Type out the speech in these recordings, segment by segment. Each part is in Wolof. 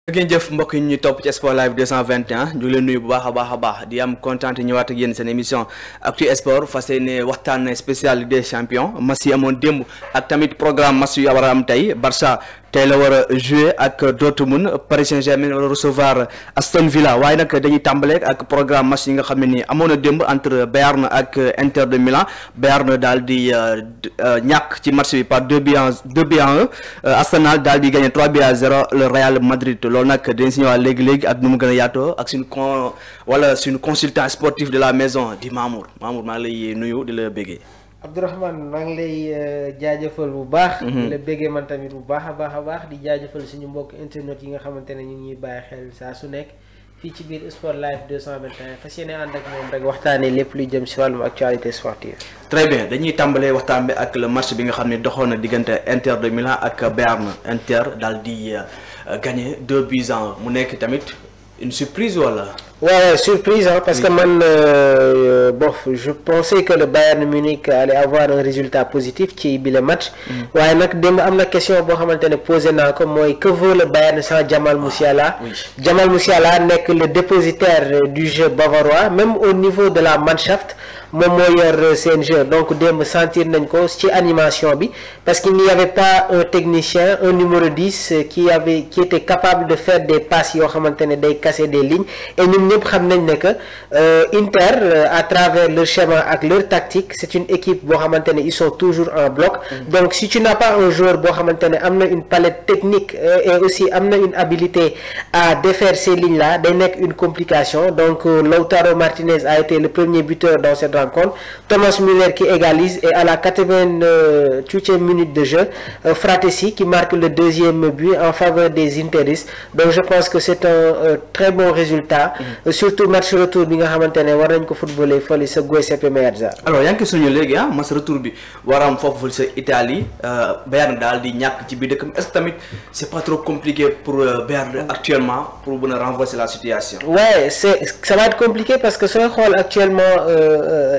ngeen jëf mbokk yi ñuy topp ci Sport Live 221 ñu ngi leen nuyu bu baax a baax di am kontaan ñëwaat ak yéen seen émission Actu Sport fas yéene waxtaan spécial Ligue des Champions match yi amoon démb ak tamit programme match yu war a am tey Barça tey la war a jouer ak Dortmund Paris Saint-Germain war a recevoir Aston Villa waaye nag dañuy tàmbaleek ak programme match yi nga xam ne nii amoon na démb entre Bayern ak Inter de Milan Bayern daal di ñàkk ci match bi par 2-1 Arsenal daal di gagné 3-0 le Real Madrid loolu nag dañ si ñëwaat léegi ak nu mu gën a yaatoo ak suñu consultant sportif de la maison di Mamour maa ngi lay nuyu di la béggee. Abdourahmane maa ngi lay jaajëfal bu baax. di la béggee man tamit bu baax a baax di jaajëfal suñu mbokk internet yi nga xamante ne ñu ngi ñuy bàyyi xel saa su nekk fii ci biir Sport Live 221 fas yéene ànd ak moom rek waxtaanee lépp luy jëm si wàllum actualité sportive. très bien dañuy tàmbalee waxtaan bi ak le match bi nga xam ne doxoon na diggante Inter de Milan ak Bayern. Inter daal di gagné 2-1 mu nekk tamit une surprise wala. Ouais, surprise hein, parce que man je pensais que le Bayern Munich allait avoir un résultat positif ci bi le match. waaye nag démb am na question boo xamante ne posé naa ko mooy que vaut le Bayern sans Jamal Musiala. Jamal Musiala nekk le dépositaire du jeu bavarois même au niveau de la Mannschaft moom moo yor seen jeu donc démb sentir nañ ko ci animation bi parce qu'il n'y avait pas un technicien un numéro 10 qui était capable de faire des passes yoo xamante ne day casser des lignes et ñëpp xam nañ ne que Inter à travers leur schéma ak leur tactique c'est une équipe boo xamante ne ils sont toujours en bloc donc si tu n'as pas un joueur boo xamante ne am na une palette technique et aussi am na une habilité à défaire ces lignes là day nekk une complication donc Lautaro Martinez a été le premier buteur dans cette rencontre Thomas Müller qui égalise et à la 88e minute de jeu Fratesi qui marque le deuxième but en faveur des Interistes donc je pense que c'est un très bon résultat surtout match retour bi nga xamante ne war nañ ko footballé fële sa Giuseppe Meazza. alors yaa ngi suñu léegi match retour bi war a am foofu fële sa Italie Bayern daal di ñàkk ci biir dëkkam est-ce que tamit c'est pas trop compliqué pour Bayern actuellement pour mën a renverser la situation. ouais ça va être compliqué parce que sooy xool actuellement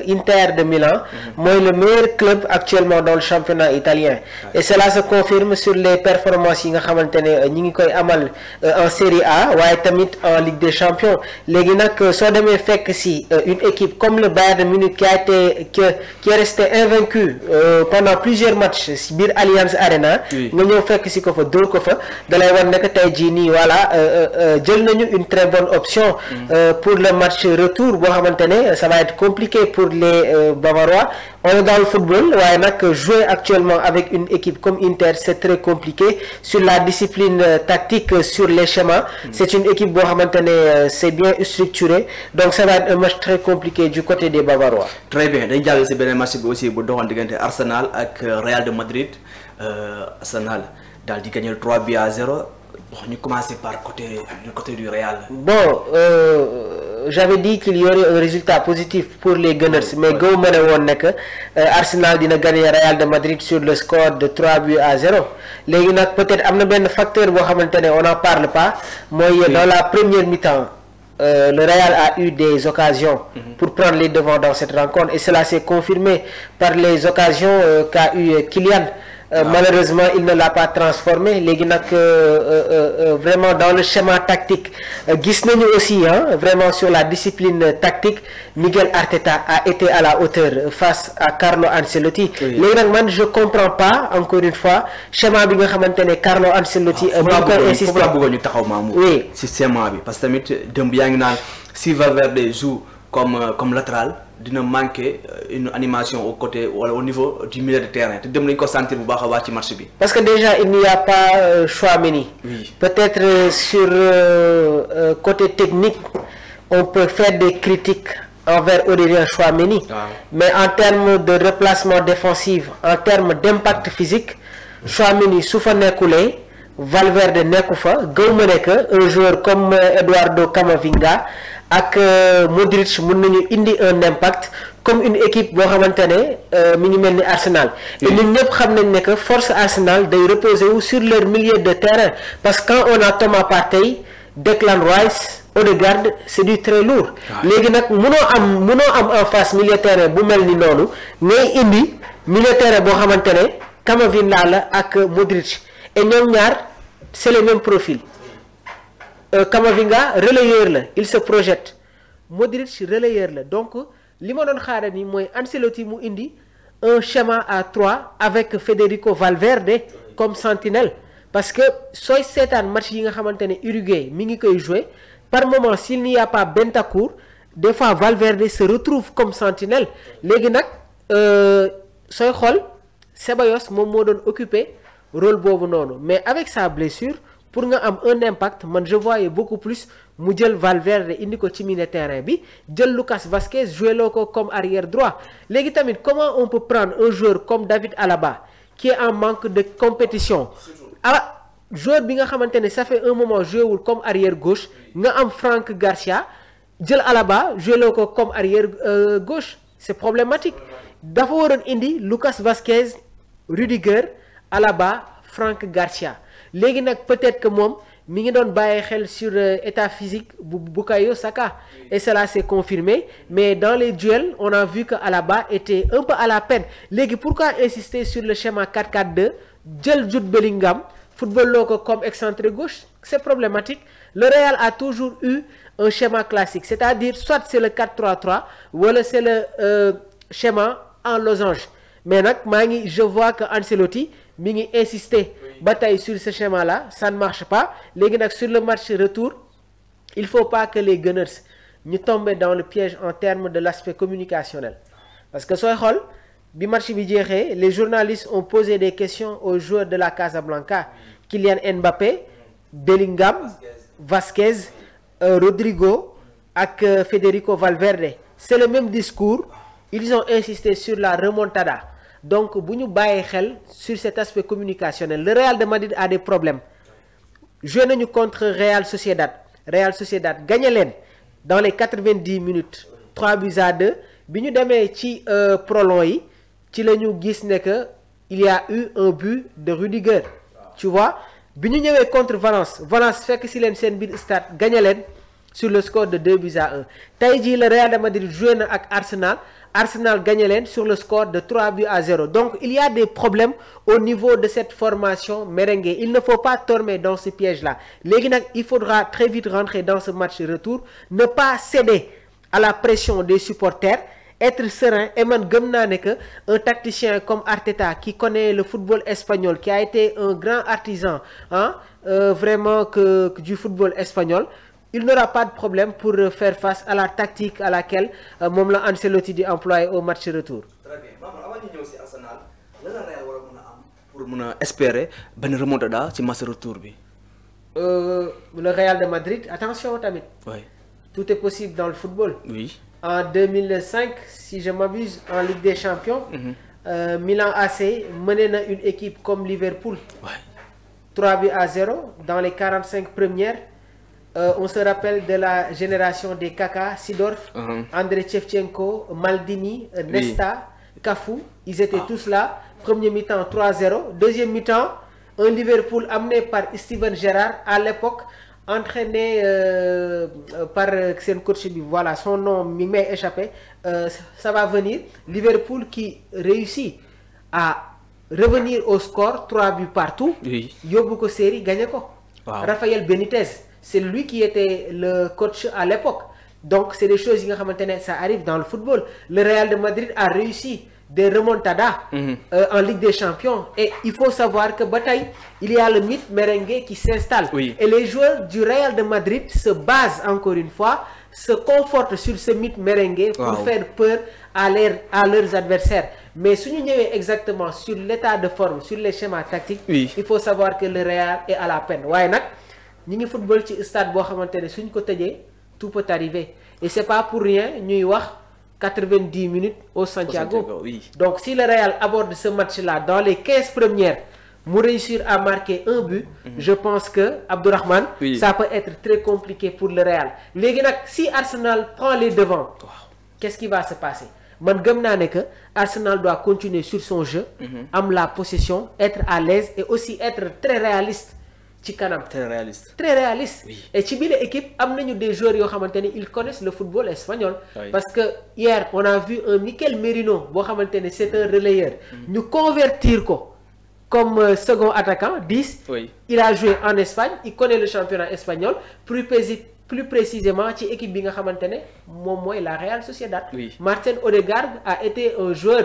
Inter de Milan mooy le meilleur club actuellement dans le championnat italien et cela se confirme sur les performances yi nga xamante ne ñi ngi koy amal en Série A waaye tamit en Ligue des Champions. léegi nag soo demee fekk si une équipe comme le Bayern Munich qui est resté invaincu pendant plusieurs matchs si biir Allianz Arena nga ñëw fekk si ko fa dóor ko fa dalay war nekk tey jii nii voilà jël nañu une très bonne option pour le match retour boo xamante ne ça va être compliqué pour les Bavarois on est dans le football waaye nag jouer actuellement avec une équipe comme Inter c'est très compliqué sur la discipline tactique sur les schémas c'est une équipe boo xamante ne c'est bien structuré donc ça va être un match très compliqué du côté des Bavarois. très bien dañu jàll ci beneen match bi aussi bu doxoon diggante Arsenal ak Real de Madrid Arsenal daal di gagner 3-0 ñu commencer par côté du Real. bon j'avais dit qu'il y aurait un résultat positif pour les Gunners mais gaw ma ne woon ne que Arsenal dina gagner Real de Madrid sur le score de 3-0 léegi nag peut-être am na benn facteur boo xamante ne on n'en parle pas mooy dans la première mi-temps le Real a eu des occasions pour prendre les devants dans cette rencontre et cela s'est confirmé par les occasions qu'a eu Kylian. Malheureusement il ne l'a pas transformé léegi nag vraiment dans le schéma tactique gis nañu aussi vraiment sur la discipline tactique Miguel Arteta a été à la hauteur face à Carlo Ancelotti léegi nag man je comprends pas encore une fois schéma bi nga xamante ne Carlo Ancelotti mi ngi koy insister foofu laa bëggoon ñu taxaw maamu ci schéma bi parce que tamit dëmb yaa ngi naan si Valverde joue comme latéral dina manquer une animation au côté wala au niveau du milieu de terrain te dem nañu ko sentir bu baax a baax ci match bi. parce que déjà il n'y a pas Chouameni. Oui. Peut-être sur côté technique on peut faire des critiques envers Aurélien Chouameni. Mais en termes de replacement défensif en termes d'impact physique Chouameni su fa nekkulee Valverde nekku fa gëw ma nekk un joueur comme Eduardo Camavinga ak Modric mën nañu indi un impact comme une équipe boo xamante ne mi ngi mel ni Arsenal. et ñun ñëpp xam nañ ne que force Arsenal day reposer wu sur leur milieu de terrain parce que quand on a Thomas Partey Declan Rice Odegaard c'est du très lourd. léegi nag mënoo am en face milieu de terrain bu mel ni noonu ngay indi milieu de terrain boo xamante ne Camavinga la ak Modric et ñoom ñaar c'est le même profil. Camavinga relayeur la il se projette Modric relayeur la donc li ma doon xaaral ni mooy Ancelotti mu indi un schéma à 3 avec Federico Valverde comme sentinelle parce que sooy seetaan match yi nga xamante ne Uruguay mi ngi koy jouer par moment s'il n'y a pas Bentancur des fois Valverde se retrouve comme sentinelle léegi nag sooy xool Ceballos moom moo doon occuper rôle boobu noonu mais avec sa blessure pour nga am un impact man je voyais beaucoup plus mu jël Valverde indi ko ci milieu terrain bi jël Lucas Vazquez joué loo ko comme arrière droit léegi tamit comment on peut prendre un joueur comme David Alaba qui est en manque de compétition joueur bi nga xamante ne ça fait un moment joué wul comme arrière gauche nga am Franck Garcia jël Alaba joué loo ko comme arrière gauche c'est problématique dafa waroon indi Lucas Vazquez Rudiger Alaba Franck Garcia léegi nag peut-être que moom mi ngi doon bàyyi xel sur état physique bu Bukayo Saka et cela s'est confirmé mais dans les duels on a vu que Alaba était un peu à la peine léegi pourquoi insister sur le schéma 4-4-2 jël Jude Bellingham football loo ko comme excentré gauche c'est problématique le Real a toujours eu un schéma classique c'est-à-dire soit c'est le 4-3-3 wala c'est le schéma en losange mais nag je vois que Ancelotti mi ngi insister ba tey sur ce schéma là ça ne marche pas léegi nag sur le match retour il faut pas que les Gunners ñu tomber dans le piège en termes de l'aspect communicationnel parce que sooy xool bi match bi jeexee les journalistes ont posé des questions aux joueurs de la Casablanca Kylian Mbappé Bellingham Vasquez Rodrigo ak Federico Valverde c'est le même discours ils ont insisté sur la remontada donc bu ñu bàyyee xel sur cet aspect communicationnel le Real de Madrid a des problèmes joué nañu contre Real Sociedad gagné leen dans les 90 minutes 3-2 bi ñu demee ci prolong yi ci la ñu gis ne que il y a eu un but de Rudiger tu vois bi ñu ñëwee contre Valence fekk si leen seen biir stade gagné leen sur le score de 2-1 tey jii le Real de Madrid joué na ak Arsenal gagné leen sur le score de 3-0 donc il y a des problèmes au niveau de cette formation merengue il ne faut pas tomber dans ce piège là léegi nag il faudra très vite rentrer dans ce match retour ne pas céder à la pression des supporters être serein et man gëm naa ne que un tacticien comme Arteta qui connaît le football espagnol qui a été un grand artisan vraiment que du football espagnol il n'aura pas de problème pour faire face à la tactique à laquelle moom la Ancelotti di employer au match retour. Très bien Mamadou avant ñu ñëw ci Arsenal lan la Real war a mën a am pour mën a espérer benn remontada ci match retour bi. Le Real de Madrid attention tamit. Oui. Tout est possible dans le football. Oui. En 2005 si je m'abuse en Ligue des Champions. Milan AC menait na une équipe comme Liverpool. Ouais. 3-0 dans les 45 premières. On se rappelle de la génération des Kaka, Sidorf, Andrei Shevchenko, Maldini, Nesta, Cafu. Ils étaient tous là. Premier mi-temps 3-0. Deuxième mi-temps, un Liverpool amené par Steven Gerrard à l'époque, entraîné par seen coach bi voilà son nom mi may échappé ça va venir. Liverpool qui réussit à revenir au score 3 buts partout. Oui. Yóbbu ko série gagné ko. Wow. Rafael Benitez. C'est lui qui était le coach à l'époque donc c'est des choses yi nga xamante ne ça arrive dans le football le Real de Madrid a réussi des remontadas en Ligue des Champions et il faut savoir que ba tey il y a le mythe merengue qui s'installe et les joueurs du Real de Madrid se basent encore une fois se confortent sur ce mythe merengue pour faire peur à leurs adversaires mais suñu ñëwee exactement sur l'état de forme sur les schémas tactiques il faut savoir que le Real est à la peine waaye nag ñi ngi football ci stade boo xamante ne suñ ko tëjee tout peut arriver et c'est pas pour rien ñuy wax 90 minutes au Santiago. Oui. Donc si le Real aborde ce match-là dans les 15 premières mu réussir à marquer un but je pense que Abdourahmane ça peut être très compliqué pour le Real léegi nag si Arsenal prend les devants qu'est-ce qui va se passer man gëm naa ne que Arsenal doit continuer sur son jeu am la possession être à l'aise et aussi être très réaliste ci kanam très réaliste oui. Et ci biir équipe am nañu des joueurs yoo xamante ne ils connaissent le football espagnol parce que hier on a vu un Mikel Merino boo xamante ne c'est un relayeur ñu convertir ko comme second attaquant 10. Oui. Il a joué en Espagne, il connaît le championnat espagnol, plus précisément ci équipe bi nga xamante ne moom mooy la Real Sociedad. Oui. Martin Odegaard a été un joueur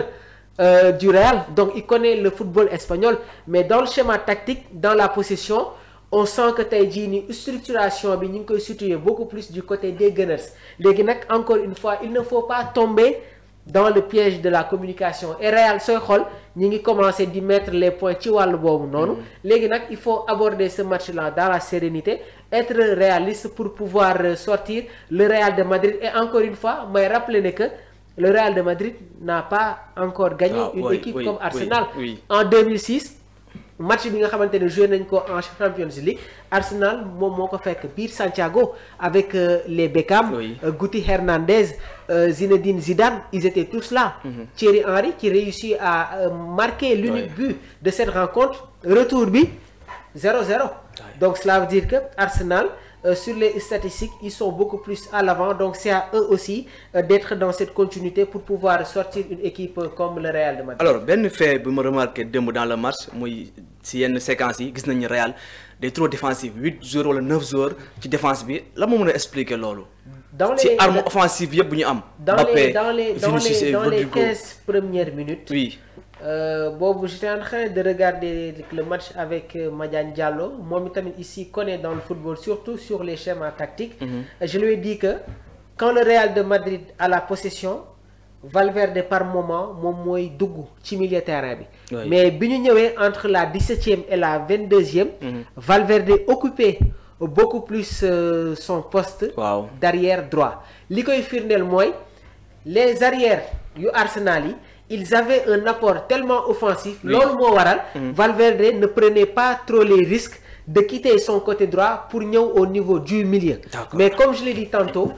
du Real, donc il connaît le football espagnol, mais dans le schéma tactique, dans la possession, on sent que tey jii ni structuration bi ñu ngi koy situer beaucoup plus du côté des Gunners. Léegi nag encore une fois, il ne faut pas tomber dans le piège de la communication. Et Real sooy xool ñi ngi commencer di mettre les points ci wàllu boobu noonu. Léegi nag il faut aborder ce match-là dans la sérénité, être réaliste pour pouvoir sortir le Real de Madrid. Et encore une fois may rappeler ne que le Real de Madrid n'a pas encore gagné une équipe comme Arsenal. En 2006 match bi nga xamante ne joué nañ ko en Champions League, Arsenal moom moo ko fekk biir Santiago avec les Beckham, Guti Hernandez, Zinedine Zidane, ils étaient tous là. Thierry Henry qui réussit à marquer l'unique but de cette rencontre. Retour bi 0-0. Donc cela veut dire que Arsenal sur les statistiques, ils sont beaucoup plus à l'avant, donc c'est à eux aussi d'être dans cette continuité pour pouvoir sortir une équipe comme le Real de Madrid. Alors benn fait bi ma remarqué démb dans le match muy si yenn séquences yi gis nañu Real day trop défensif 8 joueurs wala 9 joueurs ci défense bi la moo mën a expliquer loolu. ci arme offensive yëpp bu ñu am. dans les 15 premières minutes. Oui. Boobu j'étais en train de regarder le match avec Madiane Diallo, moom tamit ici connaît dans le football, surtout sur les schémas tactiques. Je lui ai dit que quand le Real de Madrid a la possession, Valverde par moment moom mooy dugg ci milieu terrain bi. Mais bi ñu ñëwee entre la 17e et la 22e, Valverde occupait beaucoup plus son poste d'arrière droit. Li koy firndeel mooy les arrières yu Arsenal yi, ils avaient un apport tellement offensif. Loolu moo waral Valverde ne prenait pas trop les risques de quitter son côté droit pour ñëw au niveau du milieu. Mais comme je l'ai dit tantôt,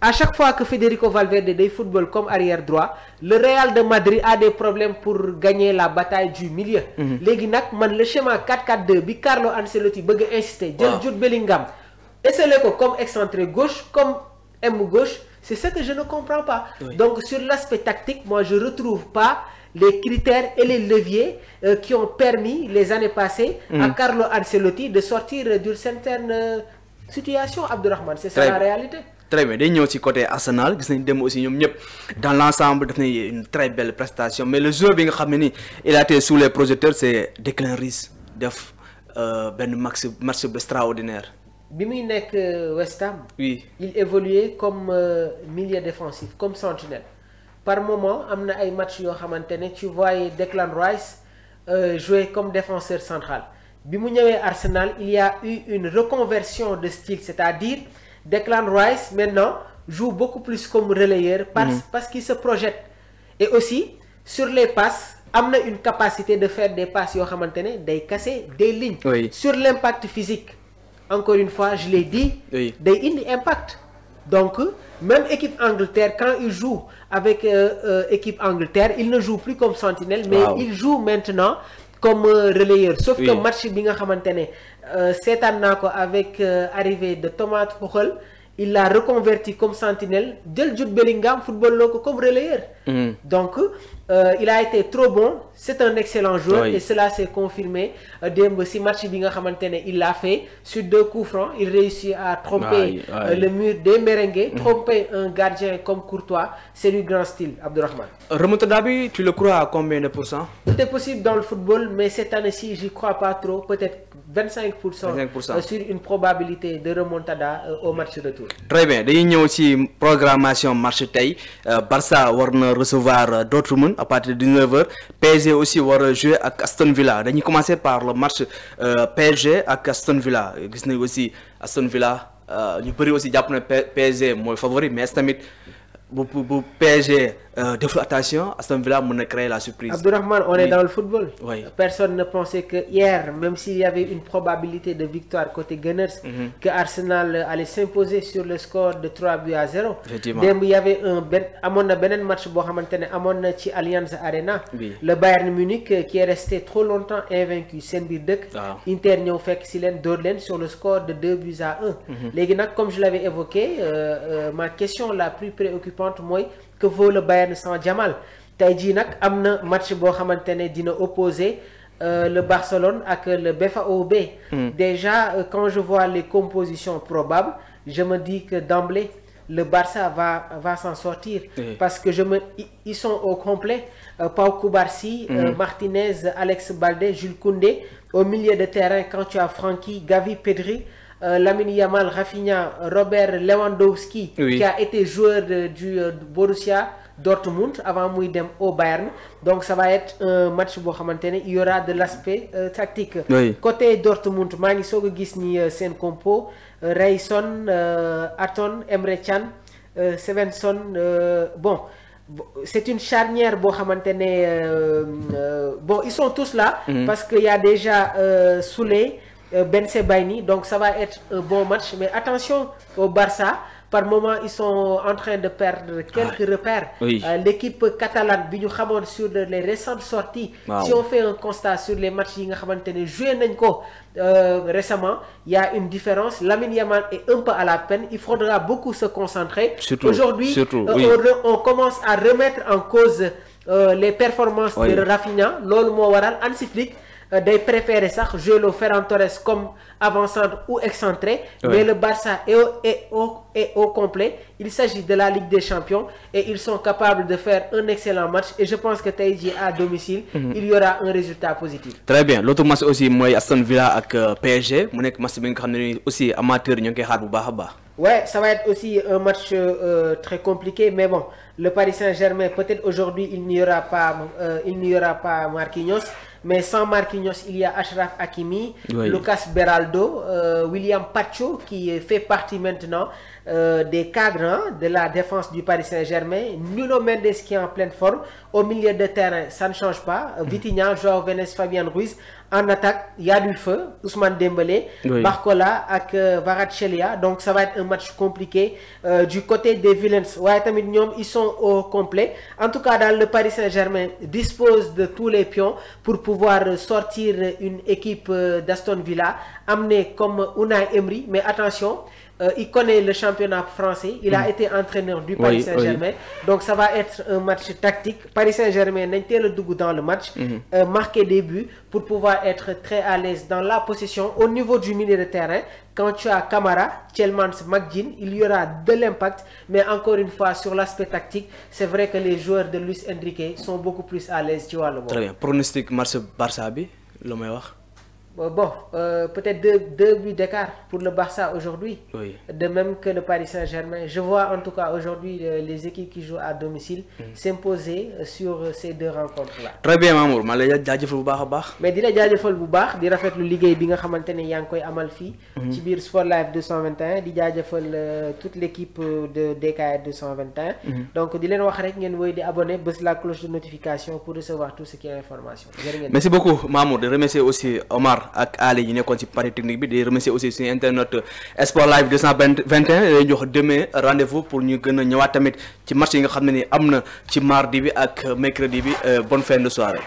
à chaque fois que Federico Valverde day football comme arrière droit, le Real de Madrid a des problèmes pour gagner la bataille du milieu. Léegi nag man le schéma 4-4-2 bi Carlo Ancelotti bëgg a insister jël Jude Bellingham essayer ko comme excentré gauche, comme aile gauche, c'est ce que je ne comprends pas. Donc sur l'aspect tactique, moi je retrouve pas les critères et les leviers qui ont permis les années passées à Carlo Ancelotti de sortir d'une certaine situation. Abdourahmane, c'est ça la réalité. Très bien, dañu ñëw ci côté Arsenal gis nañ dem aussi ñoom ñëpp dans l'ensemble def nañ une très belle prestation, mais le joueur bi nga xam ne ni il a été sous les projecteurs, c'est Declan Rice def benn match extraordinaire. Bi muy nekk West Ham, il évoluait comme milieu défensif, comme sentinelle. Par moment am na ay match yoo xamante ne tu voyais Declan Rice jouer comme défenseur central. Bi mu ñëwee Arsenal, il y a eu une reconversion de style, c'est-à-dire Declan Rice maintenant joue beaucoup plus comme relayeur parce qu'il se projette. Et aussi sur les passes am na une capacité de faire des passes yoo xamante ne day casser des lignes. Sur l'impact physique, encore une fois je l'ai dit, day indi impact. Donc même équipe Angleterre, quand il joue avec équipe Angleterre, il ne joue plus comme sentinelle, mais il joue maintenant comme relayeur. Sauf que match bi nga xamante ne seetaan naa ko avec arrivée de Thomas Tuchel, il l'a reconverti comme sentinelle, jël Jude Bellingham football loo ko comme relayeur. Donc il a été trop bon, c'est un excellent joueur et cela s'est confirmé démb si match bi nga xamante ne il l'a fait sur 2 coups francs, il réussit à tromper le mur des merengues, tromper un gardien comme Courtois, c'est du grand style. Abdourahmane, remontada bi, tu le crois à combien de pourcents? Tout est possible dans le football, mais cette année-ci j'y crois pas trop, peut-être 25% sur une probabilité de remontada au match retour. Très bien, dañuy ñëw ci programmation match tey. Barça war na recevoir Dortmund à partir de 19h. PSG aussi war a jouer ak Aston Villa. Dañuy commencer par le match PSG ak Aston Villa. Gis nañ aussi Aston Villa ñu bëri aussi jàpp na PSG mooy favori, mais tamit bu PSG deful attention, Aston Villa mën na créer la surprise. Abdourahmane, on est dans le football. Personne ne pensait que hier, même s'il y avait une probabilité de victoire côté Gunners, que Arsenal allait s'imposer sur le score de 3-0. Démb il y avait amoon na beneen match boo xamante ne amoon na ci Allianz Arena. Le Bayern Munich qui est resté trop longtemps invaincu seen biir dëkk. Inter ñëw fekk si leen dóor leen sur le score de 2-1. Léegi nag comme je l'avais évoqué, ma question la plus préoccupante mooy que vaut le Bayern sans Jamal. Tey jii nag am na match boo xamante ne dina opposer le Barcelone avec le BFAOB. Déjà, quand je vois les compositions probables, je me dis que d'emblée, le Barça va s'en sortir. Parce que ils sont au complet. Pau Cubarsí, Martinez, Alex Balde, Jules Koundé. Au milieu de terrain, quand tu as Francky, Gavi, Pedri, Lamine Yamal, Rafinha, Robert Lewandowski, qui a été joueur du Borussia Dortmund avant Mouidem au Bayern. Donc ça va être un match il y aura de l'aspect tactique. Côté Dortmund, Mani Sogo Gisni Sen Compo, Rayson, Aton, Emre Can, Svensson. Bon, c'est une charnière bon, ils sont tous là parce qu'il y a déjà Souley, Ben Sebaini, donc ça va être un bon match. Mais attention au Barça, par moment ils sont en train de perdre quelques repères. L'équipe catalane, sur les récentes sorties, si on fait un constat sur les matchs joués récemment, il y a une différence. Lamine Yamal est un peu à la peine, il faudra beaucoup se concentrer. Aujourd'hui, on commence à remettre en cause les performances de Rafinha. Lolo Mowaral, Hansi Flick day préférer ça jouer le Ferran Torres comme avançant ou excentré, mais le Barça est au complet. Il s'agit de la Ligue des Champions et ils sont capables de faire un excellent match et je pense que Taïdi à domicile, il y aura un résultat positif. Très bien. L'autre match aussi moi Aston Villa avec PSG, mu nek match bi nga xamné aussi amateur ñu ngi xaar bu baaxa baax. Ouais, ça va être aussi un match très compliqué, mais bon, le Paris Saint-Germain, peut-être aujourd'hui il n'y aura pas Marquinhos, mais sans Marquinhos, il y a Achraf Hakimi, Lucas Beraldo, William Pacho qui fait partie maintenant des cadres de la défense du Paris Saint-Germain, Nuno Mendes qui est en pleine forme, au milieu de terrain, ça ne change pas, Vitinha, Joao Venes, Fabian Ruiz, en attaque, il y a du feu, Ousmane Dembélé, Barcola avec Kvaratskhelia, donc ça va être un match compliqué. Du côté des Villains, ils sont au complet. En tout cas, dans le Paris Saint-Germain dispose de tous les pions pour pouvoir sortir une équipe d'Aston Villa, amenée comme Unai Emery, mais attention, il connaît le championnat français, il a été entraîneur du Paris Saint-Germain, donc ça va être un match tactique. Paris Saint-Germain n'a pas le dougou dans le match, marquer des buts pour pouvoir être très à l'aise dans la possession. Au niveau du milieu de terrain, quand tu as Camara, Tielemans, McGinn, il y aura de l'impact, mais encore une fois sur l'aspect tactique, c'est vrai que les joueurs de Luis Enrique sont beaucoup plus à l'aise. Très bien. Pronostic match Barça bi, le meilleur. Bon, peut-être deux buts d'écart pour le Barça aujourd'hui, de même que le Paris Saint-Germain. Je vois en tout cas aujourd'hui les équipes qui jouent à domicile s'imposer sur ces deux rencontres-là. Très bien, Mamour. Mais di la jaajëfal bu baax di rafetlu liggéey bi nga xamante ne yaa ngi koy amal fii ci biir Sport Live 221 di jaajëfal toute l'équipe de DKR 221. Donc di leen wax rek ngeen woy di abonné bës la cloche de notification pour recevoir tout ce qui est information. Merci beaucoup, Mamour. De remercier aussi Omar ak Ali yi nekkoon ci partie technique bi di remercier aussi sur internet Sport Live 221 lay jox demain rendez-vous pour ñu gën a ñëwaat tamit ci match yi nga xam ne ni am na ci mardi bi ak mercredi bi. Bonne fin de soirée.